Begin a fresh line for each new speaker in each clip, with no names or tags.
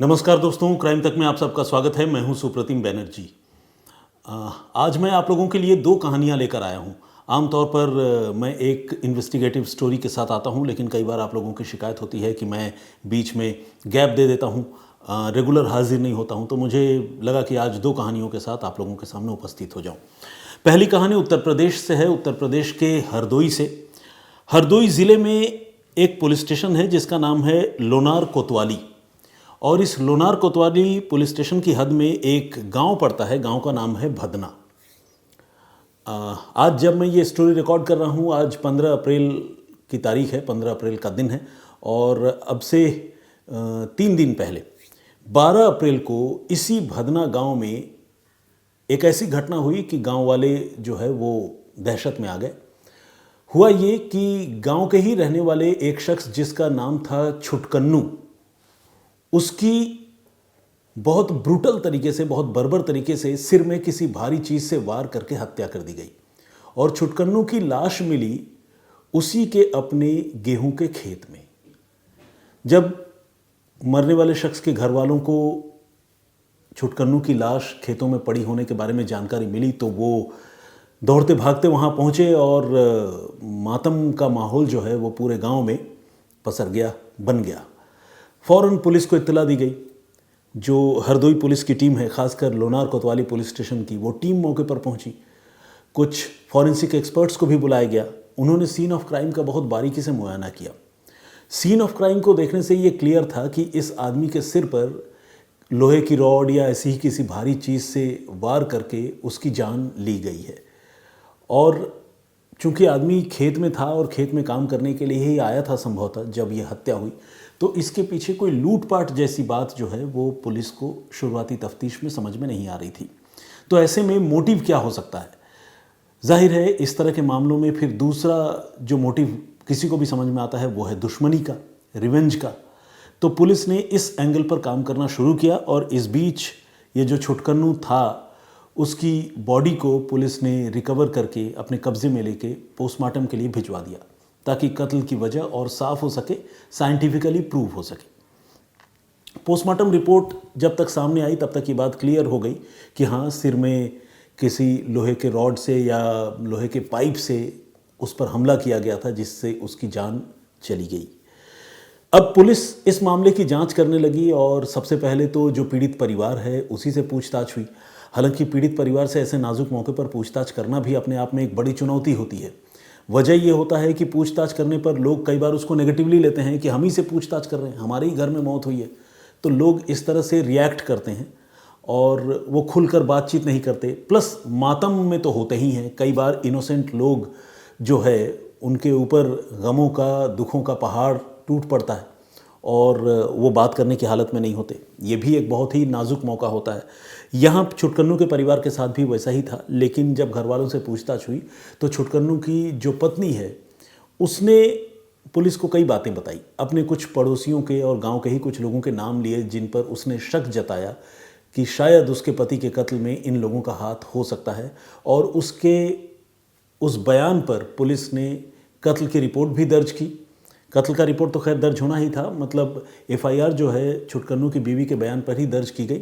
नमस्कार दोस्तों, क्राइम तक में आप सबका स्वागत है। मैं हूं सुप्रतिम बैनर्जी। आज मैं आप लोगों के लिए दो कहानियां लेकर आया हूं। आमतौर पर मैं एक इन्वेस्टिगेटिव स्टोरी के साथ आता हूं, लेकिन कई बार आप लोगों की शिकायत होती है कि मैं बीच में गैप दे देता हूं, रेगुलर हाजिर नहीं होता हूं। तो मुझे लगा कि आज दो कहानियों के साथ आप लोगों के सामने उपस्थित हो जाऊं। पहली कहानी उत्तर प्रदेश से है, उत्तर प्रदेश के हरदोई से। हरदोई ज़िले में एक पुलिस स्टेशन है जिसका नाम है लोनार कोतवाली, और इस लोनार कोतवाली पुलिस स्टेशन की हद में एक गांव पड़ता है। गांव का नाम है भदना। आज जब मैं ये स्टोरी रिकॉर्ड कर रहा हूँ, आज 15 अप्रैल की तारीख है, 15 अप्रैल का दिन है। और अब से 3 दिन पहले 12 अप्रैल को इसी भदना गांव में एक ऐसी घटना हुई कि गांव वाले जो है वो दहशत में आ गए। हुआ ये कि गांव के ही रहने वाले एक शख्स जिसका नाम था छुटकन्नू, उसकी बहुत ब्रूटल तरीके से, बहुत बर्बर तरीके से सिर में किसी भारी चीज़ से वार करके हत्या कर दी गई। और छुटकन्नू की लाश मिली उसी के अपने गेहूं के खेत में। जब मरने वाले शख्स के घर वालों को छुटकन्नू की लाश खेतों में पड़ी होने के बारे में जानकारी मिली तो वो दौड़ते भागते वहाँ पहुँचे और मातम का माहौल जो है वो पूरे गांव में पसर गया, बन गया। फ़ौरन पुलिस को इत्तला दी गई। जो हरदोई पुलिस की टीम है, खासकर लोनार कोतवाली पुलिस स्टेशन की, वो टीम मौके पर पहुंची। कुछ फॉरेंसिक एक्सपर्ट्स को भी बुलाया गया। उन्होंने सीन ऑफ क्राइम का बहुत बारीकी से मुआयना किया। सीन ऑफ क्राइम को देखने से ये क्लियर था कि इस आदमी के सिर पर लोहे की रॉड या ऐसी ही किसी भारी चीज़ से वार करके उसकी जान ली गई है। और चूँकि आदमी खेत में था और खेत में काम करने के लिए ही आया था संभवतः जब यह हत्या हुई, तो इसके पीछे कोई लूटपाट जैसी बात जो है वो पुलिस को शुरुआती तफ्तीश में समझ में नहीं आ रही थी। तो ऐसे में मोटिव क्या हो सकता है? जाहिर है इस तरह के मामलों में फिर दूसरा जो मोटिव किसी को भी समझ में आता है वो है दुश्मनी का, रिवेंज का। तो पुलिस ने इस एंगल पर काम करना शुरू किया और इस बीच ये जो छुटकन्नू था उसकी बॉडी को पुलिस ने रिकवर करके अपने कब्जे में लेके पोस्टमार्टम के लिए भिजवा दिया, ताकि कत्ल की वजह और साफ हो सके, साइंटिफिकली प्रूव हो सके। पोस्टमार्टम रिपोर्ट जब तक सामने आई तब तक ये बात क्लियर हो गई कि हाँ, सिर में किसी लोहे के रॉड से या लोहे के पाइप से उस पर हमला किया गया था, जिससे उसकी जान चली गई। अब पुलिस इस मामले की जांच करने लगी और सबसे पहले तो जो पीड़ित परिवार है उसी से पूछताछ हुई। हालांकि पीड़ित परिवार से ऐसे नाजुक मौके पर पूछताछ करना भी अपने आप में एक बड़ी चुनौती होती है। वजह ये होता है कि पूछताछ करने पर लोग कई बार उसको नेगेटिवली लेते हैं कि हम ही से पूछताछ कर रहे हैं, हमारे ही घर में मौत हुई है। तो लोग इस तरह से रिएक्ट करते हैं और वो खुलकर बातचीत नहीं करते। प्लस मातम में तो होते ही हैं, कई बार इनोसेंट लोग जो है उनके ऊपर गमों का, दुखों का पहाड़ टूट पड़ता है और वो बात करने की हालत में नहीं होते। ये भी एक बहुत ही नाजुक मौका होता है। यहाँ छुटकन्नू के परिवार के साथ भी वैसा ही था, लेकिन जब घर वालों से पूछताछ हुई तो छुटकन्नू की जो पत्नी है उसने पुलिस को कई बातें बताई। अपने कुछ पड़ोसियों के और गांव के ही कुछ लोगों के नाम लिए जिन पर उसने शक जताया कि शायद उसके पति के कत्ल में इन लोगों का हाथ हो सकता है। और उसके उस बयान पर पुलिस ने कत्ल की रिपोर्ट भी दर्ज की। कत्ल का रिपोर्ट तो खैर दर्ज होना ही था, मतलब एफआईआर जो है छुटकन्नू की बीवी के बयान पर ही दर्ज की गई।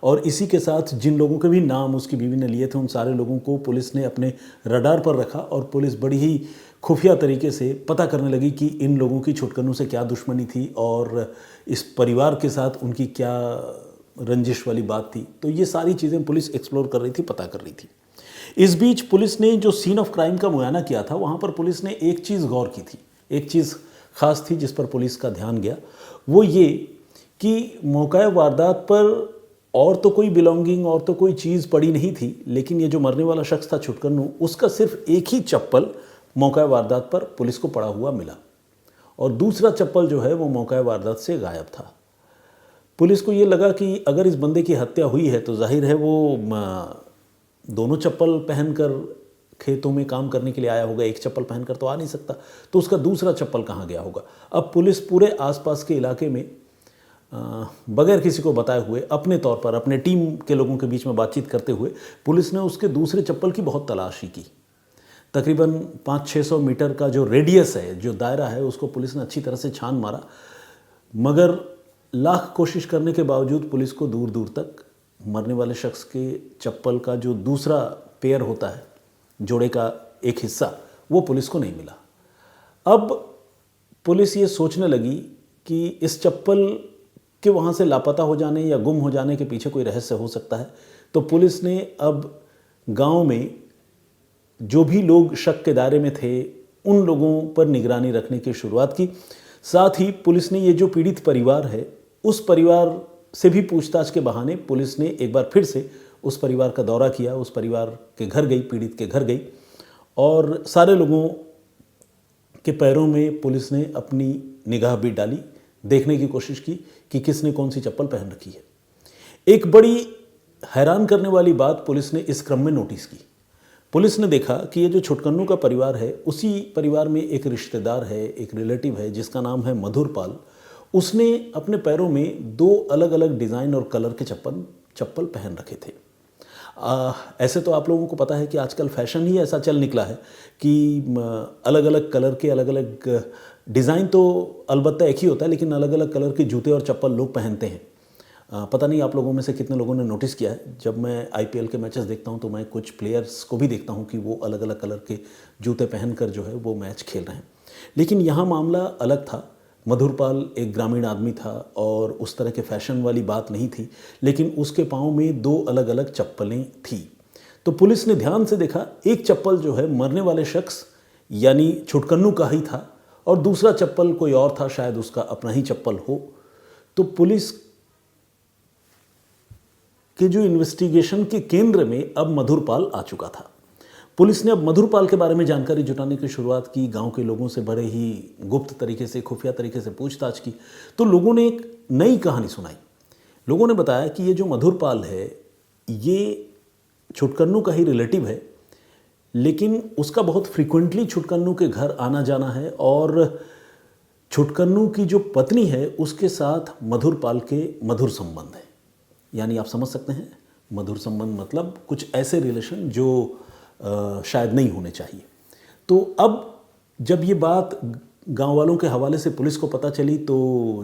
और इसी के साथ जिन लोगों के भी नाम उसकी बीवी ने लिए थे उन सारे लोगों को पुलिस ने अपने रडार पर रखा और पुलिस बड़ी ही खुफिया तरीके से पता करने लगी कि इन लोगों की छुटकन्नू से क्या दुश्मनी थी और इस परिवार के साथ उनकी क्या रंजिश वाली बात थी। तो ये सारी चीज़ें पुलिस एक्सप्लोर कर रही थी, पता कर रही थी। इस बीच पुलिस ने जो सीन ऑफ क्राइम का मुआयना किया था वहाँ पर पुलिस ने एक चीज़ गौर की थी, एक चीज़ खास थी जिस पर पुलिस का ध्यान गया। वो ये कि मौका वारदात पर और तो कोई बिलोंगिंग और तो कोई चीज़ पड़ी नहीं थी, लेकिन ये जो मरने वाला शख्स था छुटकन्नू, उसका सिर्फ एक ही चप्पल मौका वारदात पर पुलिस को पड़ा हुआ मिला और दूसरा चप्पल जो है वो मौका वारदात से गायब था। पुलिस को ये लगा कि अगर इस बंदे की हत्या हुई है तो जाहिर है वो दोनों चप्पल पहनकर खेतों में काम करने के लिए आया होगा, एक चप्पल पहनकर तो आ नहीं सकता। तो उसका दूसरा चप्पल कहाँ गया होगा? अब पुलिस पूरे आसपास के इलाके में बगैर किसी को बताए हुए, अपने तौर पर अपने टीम के लोगों के बीच में बातचीत करते हुए पुलिस ने उसके दूसरे चप्पल की बहुत तलाशी की। तकरीबन 500-600 मीटर का जो रेडियस है, जो दायरा है, उसको पुलिस ने अच्छी तरह से छान मारा, मगर लाख कोशिश करने के बावजूद पुलिस को दूर दूर तक मरने वाले शख्स के चप्पल का जो दूसरा पेयर होता है, जोड़े का एक हिस्सा, वो पुलिस को नहीं मिला। अब पुलिस ये सोचने लगी कि इस चप्पल के वहाँ से लापता हो जाने या गुम हो जाने के पीछे कोई रहस्य हो सकता है। तो पुलिस ने अब गांव में जो भी लोग शक के दायरे में थे उन लोगों पर निगरानी रखने की शुरुआत की। साथ ही पुलिस ने ये जो पीड़ित परिवार है उस परिवार से भी पूछताछ के बहाने पुलिस ने एक बार फिर से उस परिवार का दौरा किया, उस परिवार के घर गई, पीड़ित के घर गई और सारे लोगों के पैरों में पुलिस ने अपनी निगाह भी डाली, देखने की कोशिश की कि किसने कौन सी चप्पल पहन रखी है। एक बड़ी हैरान करने वाली बात पुलिस ने इस क्रम में नोटिस की। पुलिस ने देखा कि ये जो छुटकन्नू का परिवार है, उसी परिवार में एक रिश्तेदार है, एक रिलेटिव है जिसका नाम है मधुर पाल। उसने अपने पैरों में 2 अलग अलग डिज़ाइन और कलर के चप्पल पहन रखे थे। ऐसे तो आप लोगों को पता है कि आजकल फैशन ही ऐसा चल निकला है कि अलग अलग कलर के अलग अलग डिज़ाइन तो अलबत्ता एक ही होता है, लेकिन अलग अलग कलर के जूते और चप्पल लोग पहनते हैं। पता नहीं आप लोगों में से कितने लोगों ने नोटिस किया है, जब मैं आईपीएल के मैचेस देखता हूं तो मैं कुछ प्लेयर्स को भी देखता हूं कि वो अलग अलग कलर के जूते पहनकर जो है वो मैच खेल रहे हैं। लेकिन यहाँ मामला अलग था। मधुर पाल एक ग्रामीण आदमी था और उस तरह के फैशन वाली बात नहीं थी, लेकिन उसके पाँव में 2 अलग अलग चप्पलें थी। तो पुलिस ने ध्यान से देखा, एक चप्पल जो है मरने वाले शख्स यानी छुटकन्नू का ही था और दूसरा चप्पल कोई और था, शायद उसका अपना ही चप्पल हो। तो पुलिस के जो इन्वेस्टिगेशन के केंद्र में अब मधुर पाल आ चुका था। पुलिस ने अब मधुर पाल के बारे में जानकारी जुटाने की शुरुआत की। गांव के लोगों से बड़े ही गुप्त तरीके से, खुफिया तरीके से पूछताछ की तो लोगों ने एक नई कहानी सुनाई। लोगों ने बताया कि ये जो मधुर पाल है ये छुटकन्नू का ही रिलेटिव है, लेकिन उसका बहुत फ्रीक्वेंटली छुटकन्नू के घर आना जाना है और छुटकन्नू की जो पत्नी है उसके साथ मधुर पाल के मधुर संबंध है। यानी आप समझ सकते हैं, मधुर संबंध मतलब कुछ ऐसे रिलेशन जो शायद नहीं होने चाहिए। तो अब जब ये बात गांव वालों के हवाले से पुलिस को पता चली तो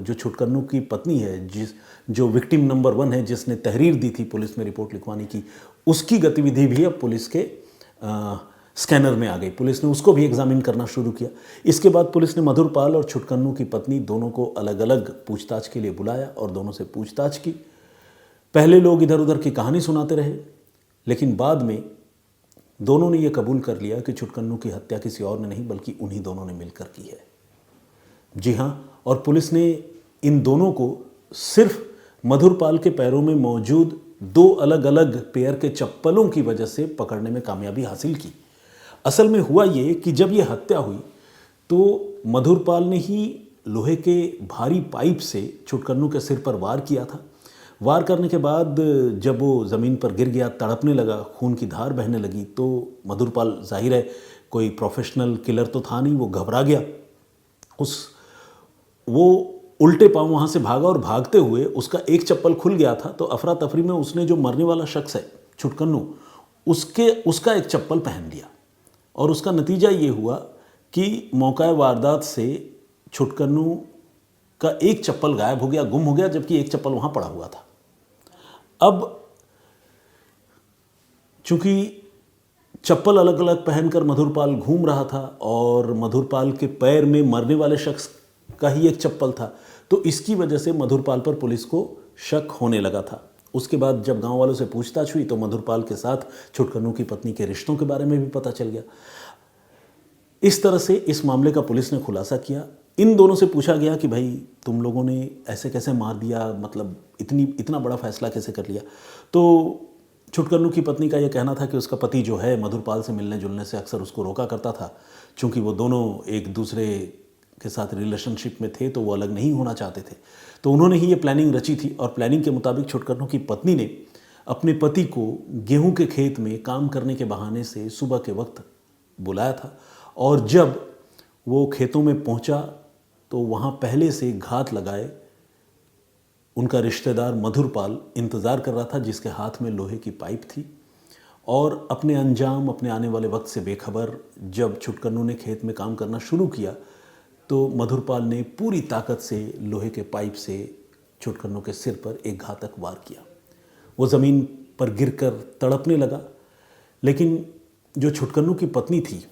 जो छुटकन्नू की पत्नी है, जो विक्टिम नंबर 1 है, जिसने तहरीर दी थी पुलिस में रिपोर्ट लिखवाने की, उसकी गतिविधि भी अब पुलिस के स्कैनर में आ गई। पुलिस ने उसको भी एग्जामिन करना शुरू किया। इसके बाद पुलिस ने मधुर पाल और छुटकन्नू की पत्नी दोनों को अलग अलग पूछताछ के लिए बुलाया और दोनों से पूछताछ की। पहले लोग इधर उधर की कहानी सुनाते रहे, लेकिन बाद में दोनों ने यह कबूल कर लिया कि छुटकन्नू की हत्या किसी और ने नहीं बल्कि उन्हीं दोनों ने मिलकर की है। जी हाँ, और पुलिस ने इन दोनों को सिर्फ मधुर पाल के पैरों में मौजूद 2 अलग अलग पेयर के चप्पलों की वजह से पकड़ने में कामयाबी हासिल की। असल में हुआ ये कि जब ये हत्या हुई तो मधुर पाल ने ही लोहे के भारी पाइप से छुटकन्नू के सिर पर वार किया था। वार करने के बाद जब वो ज़मीन पर गिर गया, तड़पने लगा, खून की धार बहने लगी, तो मधुर पाल जाहिर है कोई प्रोफेशनल किलर तो था नहीं, वो घबरा गया। वो उल्टे पांव वहाँ से भागा और भागते हुए उसका एक चप्पल खुल गया था। तो अफरा तफरी में उसने जो मरने वाला शख्स है छुटकन्नू, उसका एक चप्पल पहन लिया और उसका नतीजा ये हुआ कि मौका वारदात से छुटकन्नू का एक चप्पल गायब हो गया, गुम हो गया, जबकि एक चप्पल वहाँ पड़ा हुआ था। अब चूंकि चप्पल अलग अलग पहनकर मधुर पाल घूम रहा था और मधुर पाल के पैर में मरने वाले शख्स का ही एक चप्पल था, तो इसकी वजह से मधुर पाल पर पुलिस को शक होने लगा था। उसके बाद जब गांव वालों से पूछताछ हुई तो मधुर पाल के साथ छुटकन्नू की पत्नी के रिश्तों के बारे में भी पता चल गया। इस तरह से इस मामले का पुलिस ने खुलासा किया। इन दोनों से पूछा गया कि भाई तुम लोगों ने ऐसे कैसे मार दिया, मतलब इतना बड़ा फैसला कैसे कर लिया। तो छुटकन्नू की पत्नी का यह कहना था कि उसका पति जो है मधुर पाल से मिलने जुलने से अक्सर उसको रोका करता था, चूँकि वो दोनों एक दूसरे के साथ रिलेशनशिप में थे तो वो अलग नहीं होना चाहते थे। तो उन्होंने ही ये प्लानिंग रची थी और प्लानिंग के मुताबिक छुटकन्नू की पत्नी ने अपने पति को गेहूं के खेत में काम करने के बहाने से सुबह के वक्त बुलाया था और जब वो खेतों में पहुंचा तो वहाँ पहले से घात लगाए उनका रिश्तेदार मधुर पाल इंतज़ार कर रहा था, जिसके हाथ में लोहे की पाइप थी। और अपने अंजाम, अपने आने वाले वक्त से बेखबर जब छुटकन्नू ने खेत में काम करना शुरू किया तो मधुर पाल ने पूरी ताकत से लोहे के पाइप से छुटकन्नू के सिर पर एक घातक वार किया। वो ज़मीन पर गिरकर तड़पने लगा, लेकिन जो छुटकन्नू की पत्नी थी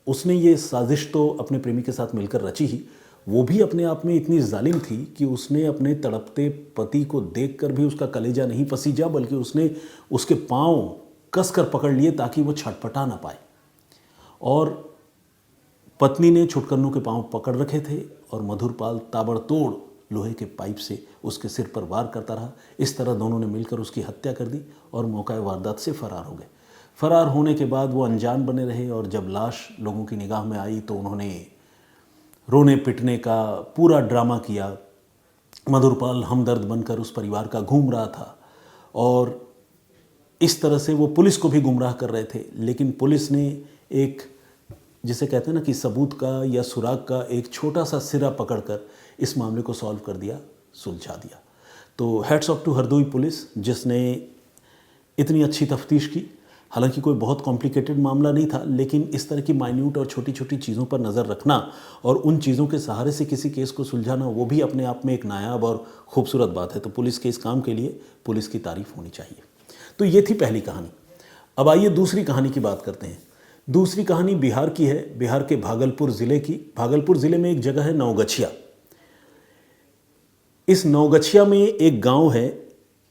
उसने ये साजिश तो अपने प्रेमी के साथ मिलकर रची ही, वो भी अपने आप में इतनी जालिम थी कि उसने अपने तड़पते पति को देखकर भी उसका कलेजा नहीं पसीजा, बल्कि उसने उसके पांव कसकर पकड़ लिए ताकि वो छटपटा ना पाए। और पत्नी ने छुटकन्नू के पांव पकड़ रखे थे और मधुरपाल ताबड़तोड़ लोहे के पाइप से उसके सिर पर वार करता रहा। इस तरह दोनों ने मिलकर उसकी हत्या कर दी और मौका वारदात से फरार हो गए। फरार होने के बाद वो अनजान बने रहे और जब लाश लोगों की निगाह में आई तो उन्होंने रोने पिटने का पूरा ड्रामा किया। मधुरपाल हमदर्द बनकर उस परिवार का घूम रहा था और इस तरह से वो पुलिस को भी गुमराह कर रहे थे। लेकिन पुलिस ने एक, जिसे कहते हैं ना कि सबूत का या सुराग का एक छोटा सा सिरा पकड़कर इस मामले को सॉल्व कर दिया, सुलझा दिया। तो hats off to Hardoi police जिसने इतनी अच्छी तफ्तीश की। हालांकि कोई बहुत कॉम्प्लिकेटेड मामला नहीं था, लेकिन इस तरह की माइन्यूट और छोटी छोटी चीज़ों पर नज़र रखना और उन चीज़ों के सहारे से किसी केस को सुलझाना, वो भी अपने आप में एक नायाब और खूबसूरत बात है। तो पुलिस के इस काम के लिए पुलिस की तारीफ़ होनी चाहिए। तो ये थी पहली कहानी। अब आइए दूसरी कहानी की बात करते हैं। दूसरी कहानी बिहार की है, बिहार के भागलपुर ज़िले की। भागलपुर ज़िले में एक जगह है नवगछिया। इस नवगछिया में एक गांव है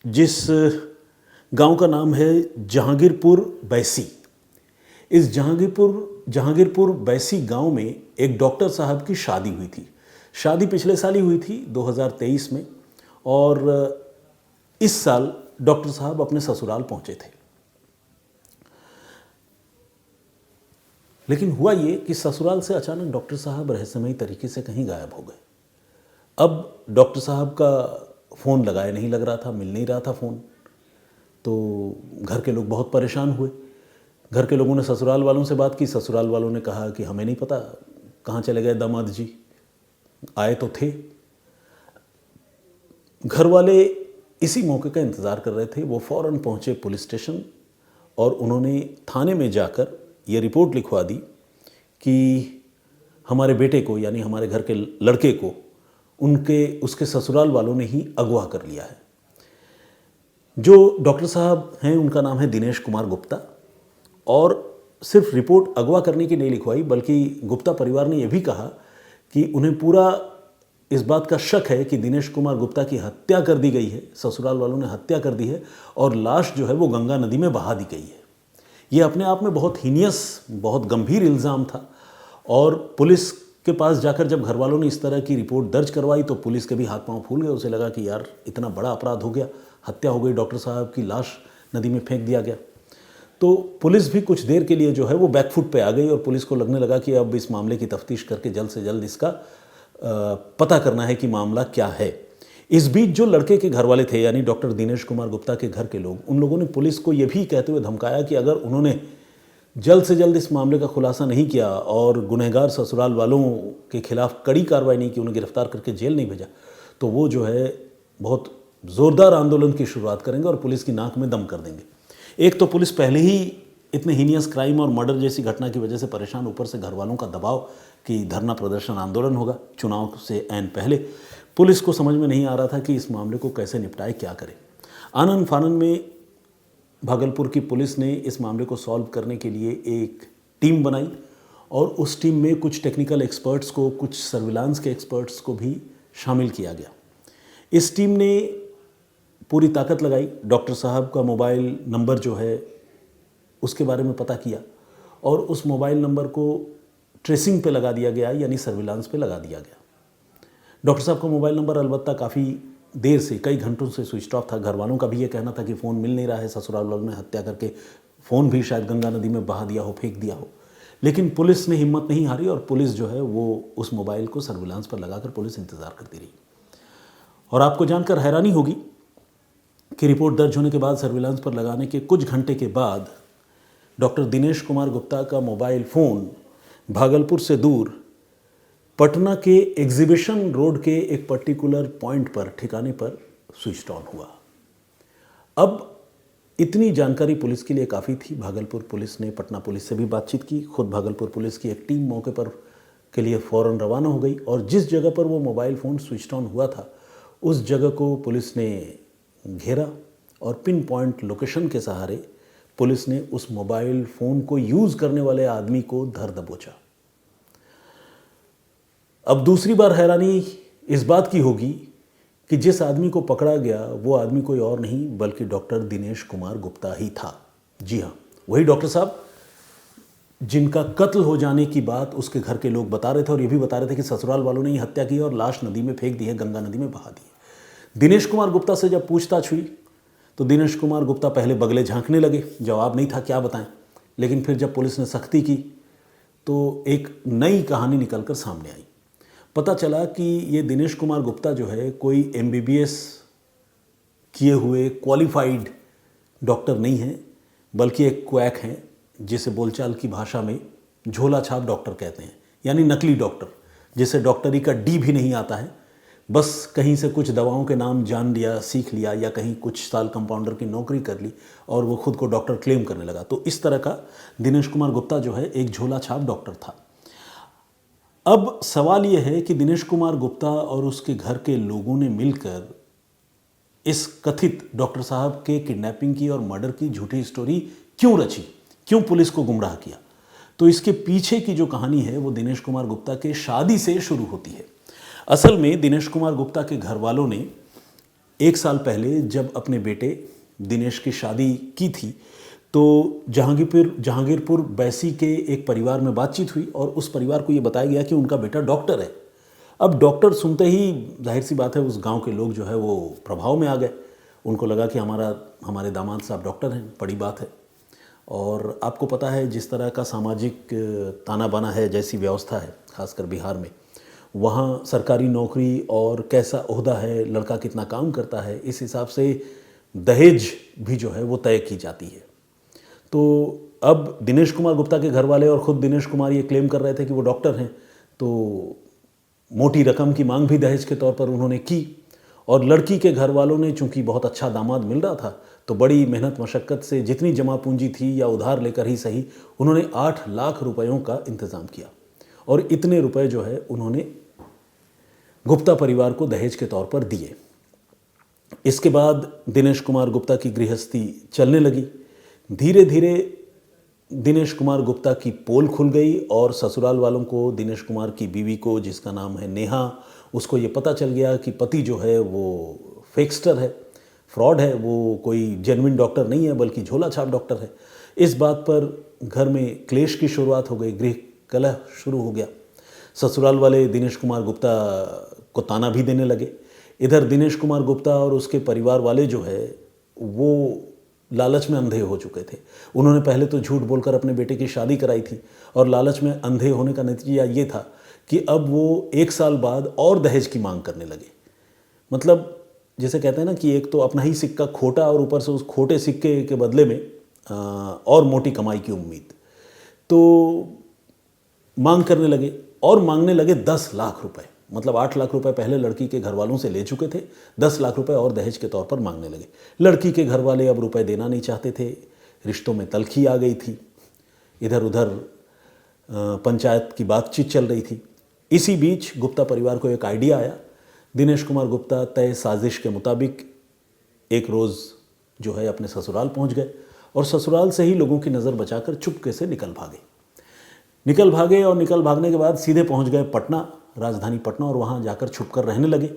जिस गांव का नाम है जहांगीरपुर बैसी। इस जहांगीरपुर बैसी गांव में एक डॉक्टर साहब की शादी हुई थी। शादी पिछले साल ही हुई थी 2023 में, और इस साल डॉक्टर साहब अपने ससुराल पहुंचे थे। लेकिन हुआ ये कि ससुराल से अचानक डॉक्टर साहब रहस्यमयी तरीके से कहीं गायब हो गए। अब डॉक्टर साहब का फ़ोन लगाया नहीं लग रहा था, मिल नहीं रहा था फ़ोन। तो घर के लोग बहुत परेशान हुए। घर के लोगों ने ससुराल वालों से बात की। ससुराल वालों ने कहा कि हमें नहीं पता कहाँ चले गए दामाद जी, आए तो थे। घर वाले इसी मौके का इंतज़ार कर रहे थे। वो फ़ौरन पहुँचे पुलिस स्टेशन और उन्होंने थाने में जाकर ये रिपोर्ट लिखवा दी कि हमारे बेटे को, यानी हमारे घर के लड़के को, उसके ससुराल वालों ने ही अगवा कर लिया है। जो डॉक्टर साहब हैं उनका नाम है दिनेश कुमार गुप्ता। और सिर्फ रिपोर्ट अगवा करने की नहीं लिखवाई, बल्कि गुप्ता परिवार ने यह भी कहा कि उन्हें पूरा इस बात का शक है कि दिनेश कुमार गुप्ता की हत्या कर दी गई है, ससुराल वालों ने हत्या कर दी है और लाश जो है वो गंगा नदी में बहा दी गई है। ये अपने आप में बहुत हीनियस, बहुत गंभीर इल्ज़ाम था। और पुलिस के पास जाकर जब घर वालों ने इस तरह की रिपोर्ट दर्ज करवाई तो पुलिस के भी हाथ पांव फूल गए। उसे लगा कि यार इतना बड़ा अपराध हो गया, हत्या हो गई, डॉक्टर साहब की लाश नदी में फेंक दिया गया। तो पुलिस भी कुछ देर के लिए जो है वो बैकफुट पे आ गई और पुलिस को लगने लगा कि अब इस मामले की तफ्तीश करके जल्द से जल्द इसका पता करना है कि मामला क्या है। इस बीच जो लड़के के घर वाले थे, यानी डॉक्टर दिनेश कुमार गुप्ता के घर के लोग, उन लोगों ने पुलिस को ये भी कहते हुए धमकाया कि अगर उन्होंने जल्द से जल्द इस मामले का खुलासा नहीं किया और गुनहगार ससुराल वालों के खिलाफ कड़ी कार्रवाई नहीं की, उन्हें गिरफ्तार करके जेल नहीं भेजा, तो वो जो है बहुत ज़ोरदार आंदोलन की शुरुआत करेंगे और पुलिस की नाक में दम कर देंगे। एक तो पुलिस पहले ही इतने हीनियस क्राइम और मर्डर जैसी घटना की वजह से परेशान, ऊपर से घर वालों का दबाव कि धरना प्रदर्शन आंदोलन होगा चुनाव से ऐन पहले। पुलिस को समझ में नहीं आ रहा था कि इस मामले को कैसे निपटाए, क्या करे। आनन फानन में भागलपुर की पुलिस ने इस मामले को सॉल्व करने के लिए एक टीम बनाई और उस टीम में कुछ टेक्निकल एक्सपर्ट्स को, कुछ सर्विलांस के एक्सपर्ट्स को भी शामिल किया गया। इस टीम ने पूरी ताकत लगाई, डॉक्टर साहब का मोबाइल नंबर जो है उसके बारे में पता किया और उस मोबाइल नंबर को ट्रेसिंग पे लगा दिया गया, यानी सर्विलांस पे लगा दिया गया। डॉक्टर साहब का मोबाइल नंबर अलबत्ता काफ़ी देर से, कई घंटों से स्विच ऑफ था। घर वालों का भी ये कहना था कि फ़ोन मिल नहीं रहा है, ससुराल वालों ने हत्या करके फ़ोन भी शायद गंगा नदी में बहा दिया हो, फेंक दिया हो। लेकिन पुलिस ने हिम्मत नहीं हारी और पुलिस जो है वो उस मोबाइल को सर्विलांस पर लगाकर पुलिस इंतज़ार करती रही। और आपको जानकर हैरानी होगी कि रिपोर्ट दर्ज होने के बाद, सर्विलांस पर लगाने के कुछ घंटे के बाद, डॉक्टर दिनेश कुमार गुप्ता का मोबाइल फ़ोन भागलपुर से दूर पटना के एग्जीबिशन रोड के एक पर्टिकुलर पॉइंट पर, ठिकाने पर स्विच ऑन हुआ। अब इतनी जानकारी पुलिस के लिए काफ़ी थी। भागलपुर पुलिस ने पटना पुलिस से भी बातचीत की। खुद भागलपुर पुलिस की एक टीम मौके पर के लिए फ़ौरन रवाना हो गई और जिस जगह पर वो मोबाइल फ़ोन स्विच ऑन हुआ था उस जगह को पुलिस ने घेरा और पिन पॉइंट लोकेशन के सहारे पुलिस ने उस मोबाइल फ़ोन को यूज़ करने वाले आदमी को धर दबोचा। अब दूसरी बार हैरानी इस बात की होगी कि जिस आदमी को पकड़ा गया वो आदमी कोई और नहीं बल्कि डॉक्टर दिनेश कुमार गुप्ता ही था। जी हाँ, वही डॉक्टर साहब जिनका कत्ल हो जाने की बात उसके घर के लोग बता रहे थे और ये भी बता रहे थे कि ससुराल वालों ने ही हत्या की और लाश नदी में फेंक दी है, गंगा नदी में बहा दी है। दिनेश कुमार गुप्ता से जब पूछताछ हुई तो दिनेश कुमार गुप्ता पहले बगले झांकने लगे, जवाब नहीं था, क्या बताएं। लेकिन फिर जब पुलिस ने सख्ती की तो एक नई कहानी निकल कर सामने आई। पता चला कि ये दिनेश कुमार गुप्ता जो है कोई MBBS किए हुए क्वालिफाइड डॉक्टर नहीं है, बल्कि एक क्वैक हैं, जिसे बोलचाल की भाषा में झोला छाप डॉक्टर कहते हैं, यानी नकली डॉक्टर, जिसे डॉक्टरी का डी भी नहीं आता है, बस कहीं से कुछ दवाओं के नाम जान लिया, सीख लिया, या कहीं कुछ साल कंपाउंडर की नौकरी कर ली और वो खुद को डॉक्टर क्लेम करने लगा। तो इस तरह का दिनेश कुमार गुप्ता जो है एक झोला छाप डॉक्टर था। अब सवाल ये है कि दिनेश कुमार गुप्ता और उसके घर के लोगों ने मिलकर इस कथित डॉक्टर साहब के किडनैपिंग की और मर्डर की झूठी स्टोरी क्यों रची, क्यों पुलिस को गुमराह किया। तो इसके पीछे की जो कहानी है वो दिनेश कुमार गुप्ता के शादी से शुरू होती है। असल में दिनेश कुमार गुप्ता के घर वालों ने 1 साल पहले जब अपने बेटे दिनेश की शादी की थी तो जहांगीरपुर बैसी के एक परिवार में बातचीत हुई और उस परिवार को ये बताया गया कि उनका बेटा डॉक्टर है। अब डॉक्टर सुनते ही जाहिर सी बात है उस गांव के लोग जो है वो प्रभाव में आ गए। उनको लगा कि हमारे दामाद साहब डॉक्टर हैं, बड़ी बात है। और आपको पता है जिस तरह का सामाजिक ताना बाना है, जैसी व्यवस्था है खासकर बिहार में, वहाँ सरकारी नौकरी और कैसा ओहदा है, लड़का कितना काम करता है, इस हिसाब से दहेज भी जो है वो तय की जाती है। तो अब दिनेश कुमार गुप्ता के घर वाले और ख़ुद दिनेश कुमार ये क्लेम कर रहे थे कि वो डॉक्टर हैं, तो मोटी रकम की मांग भी दहेज के तौर पर उन्होंने की। और लड़की के घर वालों ने, चूंकि बहुत अच्छा दामाद मिल रहा था, तो बड़ी मेहनत मशक्क़त से जितनी जमा पूंजी थी या उधार लेकर ही सही, उन्होंने 8 लाख रुपयों का इंतज़ाम किया और इतने रुपए जो है उन्होंने गुप्ता परिवार को दहेज के तौर पर दिए। इसके बाद दिनेश कुमार गुप्ता की गृहस्थी चलने लगी। धीरे धीरे दिनेश कुमार गुप्ता की पोल खुल गई और ससुराल वालों को, दिनेश कुमार की बीवी को, जिसका नाम है नेहा, उसको ये पता चल गया कि पति जो है वो फेकस्टर है, फ्रॉड है, वो कोई जेन्युइन डॉक्टर नहीं है बल्कि झोला छाप डॉक्टर है। इस बात पर घर में क्लेश की शुरुआत हो गई, गृह कलह शुरू हो गया। ससुराल वाले दिनेश कुमार गुप्ता को ताना भी देने लगे। इधर दिनेश कुमार गुप्ता और उसके परिवार वाले जो है वो लालच में अंधे हो चुके थे। उन्होंने पहले तो झूठ बोलकर अपने बेटे की शादी कराई थी और लालच में अंधे होने का नतीजा ये था कि अब वो 1 साल बाद और दहेज की मांग करने लगे। मतलब जैसे कहते हैं ना कि एक तो अपना ही सिक्का खोटा और ऊपर से उस खोटे सिक्के के बदले में और मोटी कमाई की उम्मीद। तो मांग करने लगे और मांगने लगे 10 लाख रुपए। मतलब 8 लाख रुपए पहले लड़की के घर वालों से ले चुके थे, 10 लाख रुपए और दहेज के तौर पर मांगने लगे। लड़की के घर वाले अब रुपए देना नहीं चाहते थे, रिश्तों में तल्खी आ गई थी, इधर उधर पंचायत की बातचीत चल रही थी। इसी बीच गुप्ता परिवार को एक आइडिया आया। दिनेश कुमार गुप्ता तय साजिश के मुताबिक एक रोज़ जो है अपने ससुराल पहुंच गए और ससुराल से ही लोगों की नज़र बचाकर चुपके से निकल भागे और निकल भागने के बाद सीधे पहुंच गए पटना, राजधानी पटना, और वहां जाकर छुपकर रहने लगे।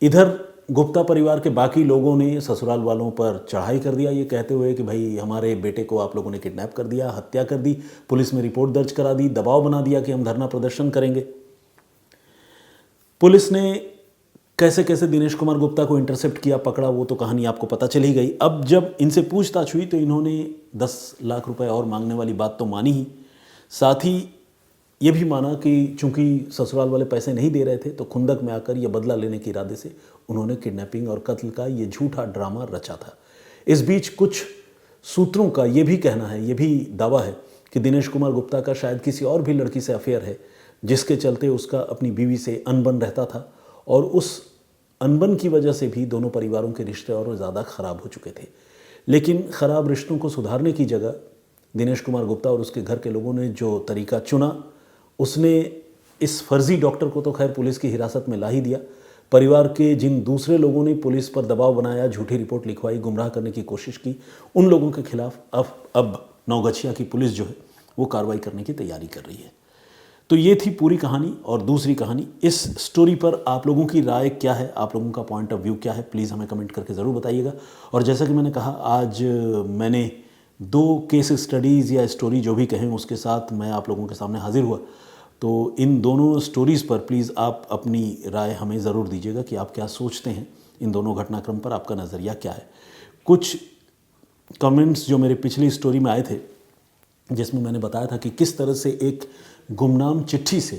इधर गुप्ता परिवार के बाकी लोगों ने ससुराल वालों पर चढ़ाई कर दिया, ये कहते हुए कि भाई हमारे बेटे को आप लोगों ने किडनैप कर दिया, हत्या कर दी, पुलिस में रिपोर्ट दर्ज करा दी, दबाव बना दिया कि हम धरना प्रदर्शन करेंगे। पुलिस ने कैसे कैसे दिनेश कुमार गुप्ता को इंटरसेप्ट किया, पकड़ा, वो तो कहानी आपको पता चल ही गई। अब जब इनसे पूछताछ हुई तो इन्होंने 10 लाख रुपए और मांगने वाली बात तो मानी ही, साथ ही ये भी माना कि चूंकि ससुराल वाले पैसे नहीं दे रहे थे तो खुंदक में आकर ये बदला लेने के इरादे से उन्होंने किडनैपिंग और कत्ल का ये झूठा ड्रामा रचा था। इस बीच कुछ सूत्रों का ये भी कहना है, ये भी दावा है कि दिनेश कुमार गुप्ता का शायद किसी और भी लड़की से अफेयर है, जिसके चलते उसका अपनी बीवी से अनबन रहता था और उस अनबन की वजह से भी दोनों परिवारों के रिश्ते और ज़्यादा ख़राब हो चुके थे। लेकिन ख़राब रिश्तों को सुधारने की जगह दिनेश कुमार गुप्ता और उसके घर के लोगों ने जो तरीका चुना, उसने इस फर्जी डॉक्टर को तो खैर पुलिस की हिरासत में ला ही दिया, परिवार के जिन दूसरे लोगों ने पुलिस पर दबाव बनाया, झूठी रिपोर्ट लिखवाई, गुमराह करने की कोशिश की, उन लोगों के खिलाफ अब नवगछिया की पुलिस जो है वो कार्रवाई करने की तैयारी कर रही है। तो ये थी पूरी कहानी। और दूसरी कहानी, इस स्टोरी पर आप लोगों की राय क्या है, आप लोगों का पॉइंट ऑफ व्यू क्या है, प्लीज़ हमें कमेंट करके ज़रूर बताइएगा। और जैसा कि मैंने कहा, आज मैंने 2 केस स्टडीज़ या स्टोरी जो भी कहें उसके साथ मैं आप लोगों के सामने हाजिर हुआ। तो इन दोनों स्टोरीज़ पर प्लीज़ आप अपनी राय हमें ज़रूर दीजिएगा कि आप क्या सोचते हैं, इन दोनों घटनाक्रम पर आपका नज़रिया क्या है। कुछ कमेंट्स जो मेरे पिछली स्टोरी में आए थे, जिसमें मैंने बताया था कि किस तरह से एक गुमनाम चिट्ठी से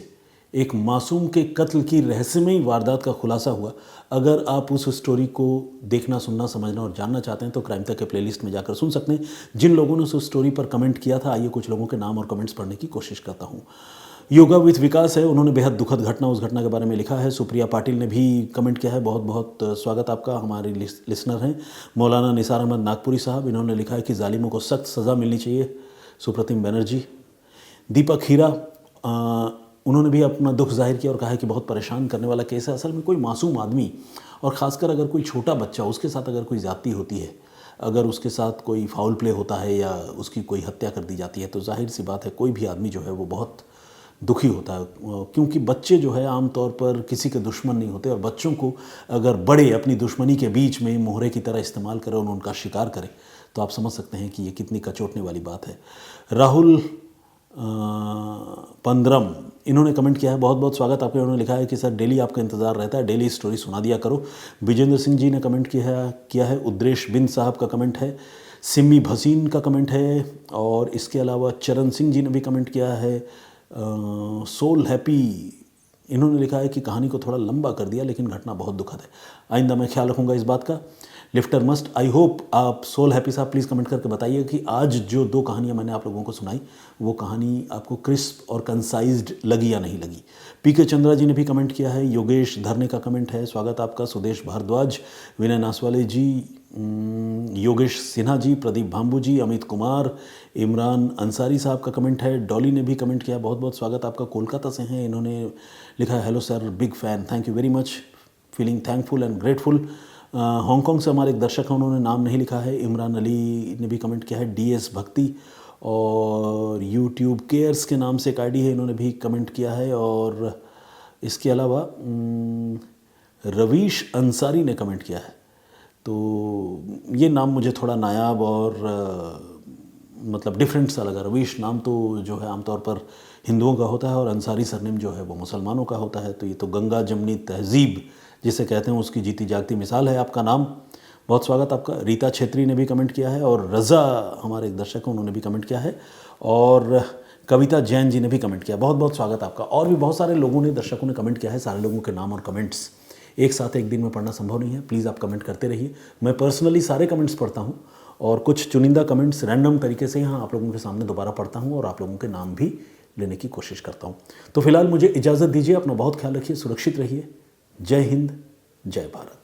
एक मासूम के कत्ल की रहस्यमयी वारदात का खुलासा हुआ। अगर आप उस स्टोरी को देखना, सुनना, समझना और जानना चाहते हैं तो क्राइम तक के प्लेलिस्ट में जाकर सुन सकते हैं। जिन लोगों ने उस स्टोरी पर कमेंट किया था, आइए कुछ लोगों के नाम और कमेंट्स पढ़ने की कोशिश करता हूँ। योगा विथ विकास है, उन्होंने बेहद दुखद घटना, उस घटना के बारे में लिखा है। सुप्रिया पाटिल ने भी कमेंट किया है, बहुत बहुत स्वागत आपका, हमारे लिसनर हैं। मौलाना निसार अहमद नागपुरी साहब, इन्होंने लिखा है कि जालिमों को सख्त सज़ा मिलनी चाहिए। सुप्रतिम बनर्जी। दीपक हीरा, उन्होंने भी अपना दुख जाहिर किया और कहा है कि बहुत परेशान करने वाला केस है। असल में कोई मासूम आदमी, और ख़ासकर अगर कोई छोटा बच्चा, उसके साथ अगर कोई ज़्यादती होती है, अगर उसके साथ कोई फाउल प्ले होता है या उसकी कोई हत्या कर दी जाती है, तो जाहिर सी बात है कोई भी आदमी जो है वो बहुत दुखी होता है। क्योंकि बच्चे जो है आम तौर पर किसी के दुश्मन नहीं होते, और बच्चों को अगर बड़े अपनी दुश्मनी के बीच में मोहरे की तरह इस्तेमाल करें और उनका शिकार करें, तो आप समझ सकते हैं कि ये कितनी कचोटने वाली बात है। राहुल पंद्रम, इन्होंने कमेंट किया है, बहुत बहुत स्वागत आपका। इन्होंने लिखा है कि सर डेली आपका इंतज़ार रहता है, डेली स्टोरी सुना दिया करो। विजेंद्र सिंह जी ने कमेंट किया है। उद्रेश बिन साहब का कमेंट है। सिमी भसीन का कमेंट है। और इसके अलावा चरण सिंह जी ने भी कमेंट किया है। सोल हैप्पी, इन्होंने लिखा है कि कहानी को थोड़ा लंबा कर दिया लेकिन घटना बहुत दुखद है, आइंदा मैं ख्याल रखूँगा इस बात का। लिफ्टर मस्ट, आई होप आप सोल हैप्पी साहब प्लीज़ कमेंट करके बताइए कि आज जो 2 कहानियाँ मैंने आप लोगों को सुनाई, वो कहानी आपको क्रिस्प और कंसाइज्ड लगी या नहीं लगी। पीके चंद्रा जी ने भी कमेंट किया है। योगेश धरने का कमेंट है, स्वागत आपका। सुदेश भारद्वाज, विनय नासवाले जी, योगेश सिन्हा जी, प्रदीप भाम्बू जी, अमित कुमार, इमरान अंसारी साहब का कमेंट है। डॉली ने भी कमेंट किया, बहुत बहुत स्वागत आपका, कोलकाता से हैं। इन्होंने लिखा है, hello sir, big fan, thank you very much, feeling thankful and grateful. Hong Kong से हमारे एक दर्शक हैं, उन्होंने नाम नहीं लिखा है। इमरान अली ने भी कमेंट किया है। डीएस भक्ति और यूट्यूब केयर्स के नाम से एक आईडी है, इन्होंने भी कमेंट किया है। और इसके अलावा रवीश अंसारी ने कमेंट किया है। तो ये नाम मुझे थोड़ा नायाब और मतलब डिफरेंट सा लगा। रवीश नाम तो जो है आमतौर पर हिंदुओं का होता है और अंसारी सरनेम जो है वो मुसलमानों का होता है। तो ये तो गंगा जमनी तहजीब जिसे कहते हैं उसकी जीती जागती मिसाल है। आपका नाम, बहुत स्वागत आपका। रीता छेत्री ने भी कमेंट किया है। और रज़ा हमारे एक दर्शक हैं, उन्होंने भी कमेंट किया है। और कविता जैन जी ने भी कमेंट किया, बहुत बहुत स्वागत आपका। और भी बहुत सारे लोगों ने, दर्शकों ने कमेंट किया है। सारे लोगों के नाम और कमेंट्स एक साथ एक दिन में पढ़ना संभव नहीं है, प्लीज़ आप कमेंट करते रहिए। मैं पर्सनली सारे कमेंट्स पढ़ता हूँ और कुछ चुनिंदा कमेंट्स रैंडम तरीके से यहाँ आप लोगों के सामने दोबारा पढ़ता हूँ और आप लोगों के नाम भी लेने की कोशिश करता हूँ। तो फिलहाल मुझे इजाज़त दीजिए, अपना बहुत ख्याल रखिए, सुरक्षित रहिए। जय हिंद, जय भारत।